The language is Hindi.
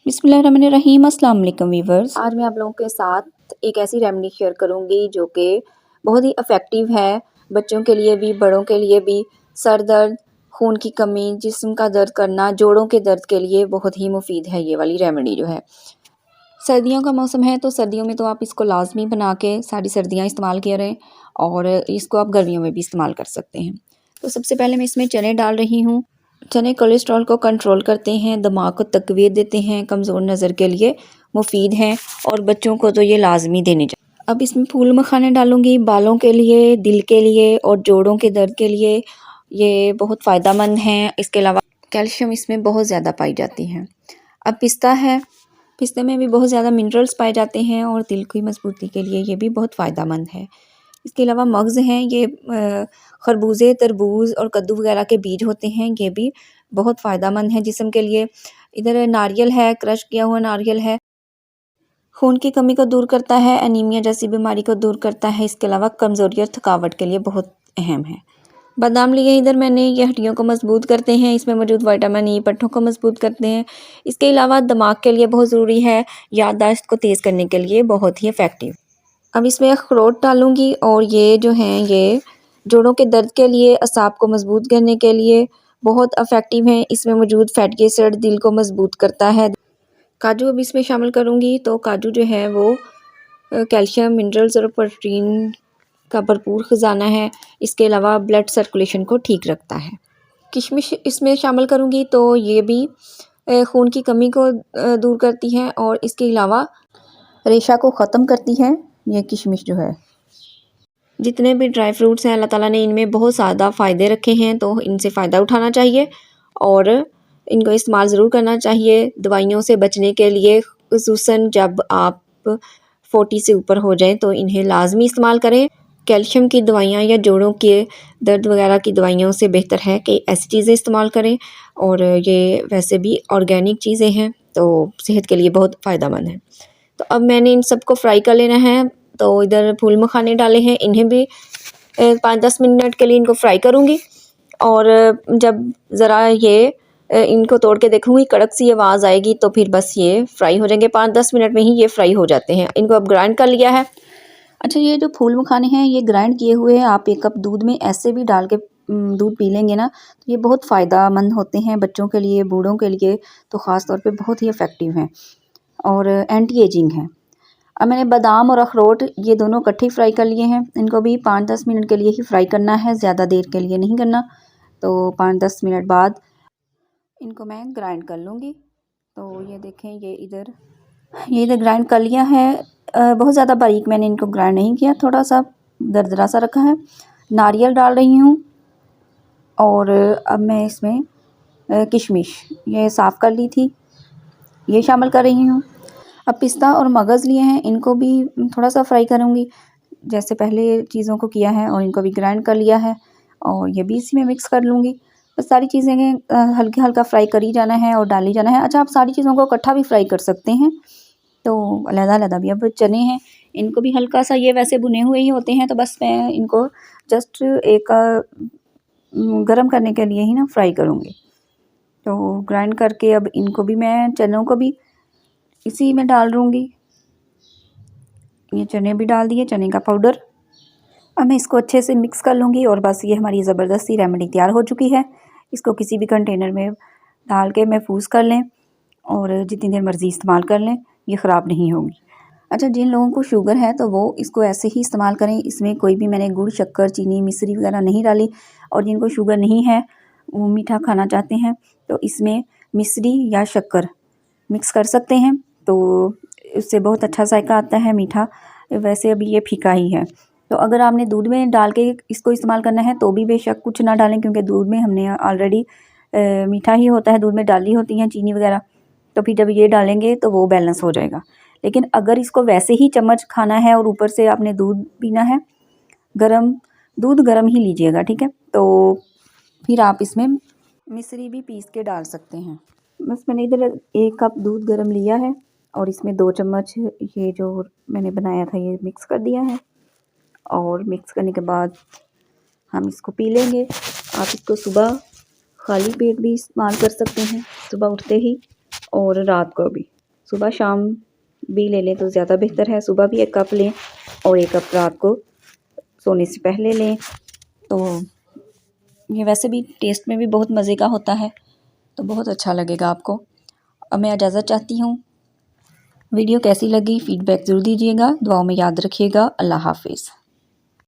बिस्मिल्लाहिर्रहमानिर्रहीम, अस्सलाम वालेकुम वीवर्स। आज मैं आप लोगों के साथ एक ऐसी रेमेडी शेयर करूंगी जो कि बहुत ही इफ़ेक्टिव है, बच्चों के लिए भी बड़ों के लिए भी। सर दर्द, खून की कमी, जिस्म का दर्द करना, जोड़ों के दर्द के लिए बहुत ही मुफीद है ये वाली रेमेडी जो है। सर्दियों का मौसम है तो सर्दियों में तो आप इसको लाजमी बना के सारी सर्दियाँ इस्तेमाल करें और इसको आप गर्मियों में भी इस्तेमाल कर सकते हैं। तो सबसे पहले मैं इसमें चने डाल रही हूँ। चने कोलेस्ट्रॉल को कंट्रोल करते हैं, दिमाग को तक़वियत देते हैं, कमज़ोर नज़र के लिए मुफीद हैं और बच्चों को तो ये लाजमी देने चाहिए। अब इसमें फूल मखाने डालूँगी, बालों के लिए, दिल के लिए और जोड़ों के दर्द के लिए ये बहुत फ़ायदेमंद हैं। इसके अलावा कैल्शियम इसमें बहुत ज़्यादा पाई जाती है। अब पिस्ता है, पिस्ते में भी बहुत ज़्यादा मिनरल्स पाए जाते हैं और दिल की मजबूती के लिए ये भी बहुत फ़ायदेमंद है। इसके अलावा मग्ज़ हैं, ये खरबूजे, तरबूज और कद्दू वगैरह के बीज होते हैं, ये भी बहुत फ़ायदेमंद हैं जिस्म के लिए। इधर नारियल है, क्रश किया हुआ नारियल है, खून की कमी को दूर करता है, एनीमिया जैसी बीमारी को दूर करता है। इसके अलावा कमज़ोरी और थकावट के लिए बहुत अहम है। बादाम लिए इधर मैंने, ये हड्डियों को मजबूत करते हैं, इसमें मौजूद विटामिन ई पट्ठों को मजबूत करते हैं। इसके अलावा दिमाग के लिए बहुत ज़रूरी है, याददाश्त को तेज़ करने के लिए बहुत ही इफ़ेक्टिव। अब इसमें अखरोट डालूँगी और ये जो हैं ये जोड़ों के दर्द के लिए, असाब को मजबूत करने के लिए बहुत इफ़ेक्टिव हैं। इसमें मौजूद फैटी एसिड दिल को मजबूत करता है। काजू अब इसमें शामिल करूँगी तो काजू जो है वो कैल्शियम, मिनरल्स और प्रोटीन का भरपूर ख़जाना है। इसके अलावा ब्लड सर्कुलेशन को ठीक रखता है। किशमिश इसमें शामिल करूँगी तो ये भी खून की कमी को दूर करती है और इसके अलावा रेशा को ख़त्म करती है। ये किशमिश जो है, जितने भी ड्राई फ्रूट्स हैं अल्लाह ताला ने इनमें बहुत ज़्यादा फ़ायदे रखे हैं, तो इनसे फ़ायदा उठाना चाहिए और इनको इस्तेमाल ज़रूर करना चाहिए दवाइयों से बचने के लिए। ख़ुसूसन जब आप 40 से ऊपर हो जाएं तो इन्हें लाजमी इस्तेमाल करें। कैल्शियम की दवाइयाँ या जोड़ों के दर्द वगैरह की दवाइयों से बेहतर है कि ऐसी चीज़ें इस्तेमाल करें और ये वैसे भी ऑर्गेनिक चीज़ें हैं तो सेहत के लिए बहुत फ़ायदेमंद है। तो अब मैंने इन सबको फ्राई कर लेना है। तो इधर फूल मखाने डाले हैं, इन्हें भी 5-10 मिनट के लिए इनको फ्राई करूँगी और जब ज़रा ये इनको तोड़ के देखूँगी कड़क सी आवाज़ आएगी तो फिर बस ये फ्राई हो जाएंगे। 5-10 मिनट में ही ये फ्राई हो जाते हैं। इनको अब ग्राइंड कर लिया है। अच्छा, ये जो फूल मखाने हैं ये ग्राइंड किए हुए हैं, आप 1 कप दूध में ऐसे भी डाल के दूध पी लेंगे ना तो ये बहुत फ़ायदेमंद होते हैं बच्चों के लिए, बूढ़ों के लिए तो ख़ास तौर पे बहुत ही इफ़ेक्टिव हैं और एंटी एजिंग हैं। अब मैंने बादाम और अखरोट ये दोनों इकट्ठे फ्राई कर लिए हैं। इनको भी 5-10 मिनट के लिए ही फ्राई करना है, ज़्यादा देर के लिए नहीं करना। तो 5-10 मिनट बाद इनको मैं ग्राइंड कर लूँगी। तो ये देखें, ये इधर ग्राइंड कर लिया है। बहुत ज़्यादा बारीक मैंने इनको ग्राइंड नहीं किया, थोड़ा सा दरदरा सा रखा है। नारियल डाल रही हूँ और अब मैं इसमें किशमिश ये साफ़ कर ली थी ये शामिल कर रही हूँ। अब पिस्ता और मगज़ लिए हैं, इनको भी थोड़ा सा फ्राई करूँगी जैसे पहले चीज़ों को किया है और इनको भी ग्राइंड कर लिया है और ये भी इसी में मिक्स कर लूँगी। बस सारी चीज़ें हल्का हल्का फ्राई कर ही जाना है और डाल ही जाना है। अच्छा, आप सारी चीज़ों को इकट्ठा भी फ्राई कर सकते हैं तो अलग-अलग भी। अब चने हैं, इनको भी हल्का सा, ये वैसे भुने हुए ही होते हैं तो बस मैं इनको जस्ट एक गरम करने के लिए ही ना फ्राई करूँगी। तो ग्राइंड करके अब इनको भी मैं चनों को भी इसी में डाल दूँगी। ये चने भी डाल दिए, चने का पाउडर। अब मैं इसको अच्छे से मिक्स कर लूँगी और बस ये हमारी ज़बरदस्ती रेमेडी तैयार हो चुकी है। इसको किसी भी कंटेनर में डाल के महफूज कर लें और जितनी देर मर्ज़ी इस्तेमाल कर लें, ये ख़राब नहीं होगी। अच्छा, जिन लोगों को शुगर है तो वो इसको ऐसे ही इस्तेमाल करें। इसमें कोई भी मैंने गुड़, शक्कर, चीनी, मिश्री वगैरह नहीं डाली। और जिनको शुगर नहीं है, वो मीठा खाना चाहते हैं तो इसमें मिश्री या शक्कर मिक्स कर सकते हैं, तो इससे बहुत अच्छा जायका आता है मीठा। वैसे अभी ये फीका ही है। तो अगर आपने दूध में डाल के इसको इस्तेमाल करना है तो भी बेशक कुछ ना डालें, क्योंकि दूध में हमने ऑलरेडी मीठा ही होता है, दूध में डाली होती हैं चीनी वगैरह। तो फिर जब ये डालेंगे तो वो बैलेंस हो जाएगा। लेकिन अगर इसको वैसे ही चम्मच खाना है और ऊपर से आपने दूध पीना है, दूध गर्म ही लीजिएगा, ठीक है। तो फिर आप इसमें मिश्री भी पीस के डाल सकते हैं। बस मैंने इधर 1 कप दूध गर्म लिया है और इसमें 2 चम्मच ये जो मैंने बनाया था ये मिक्स कर दिया है और मिक्स करने के बाद हम इसको पी लेंगे। आप इसको सुबह खाली पेट भी इस्तेमाल कर सकते हैं, सुबह उठते ही और रात को भी। सुबह शाम भी ले लें तो ज़्यादा बेहतर है। सुबह भी 1 कप लें और 1 कप रात को सोने से पहले लें। तो ये वैसे भी टेस्ट में भी बहुत मज़े का होता है, तो बहुत अच्छा लगेगा आपको। अब मैं इजाज़त चाहती हूँ। वीडियो कैसी लगी फीडबैक ज़रूर दीजिएगा। दुआओं में याद रखिएगा। अल्लाह हाफ़िज़।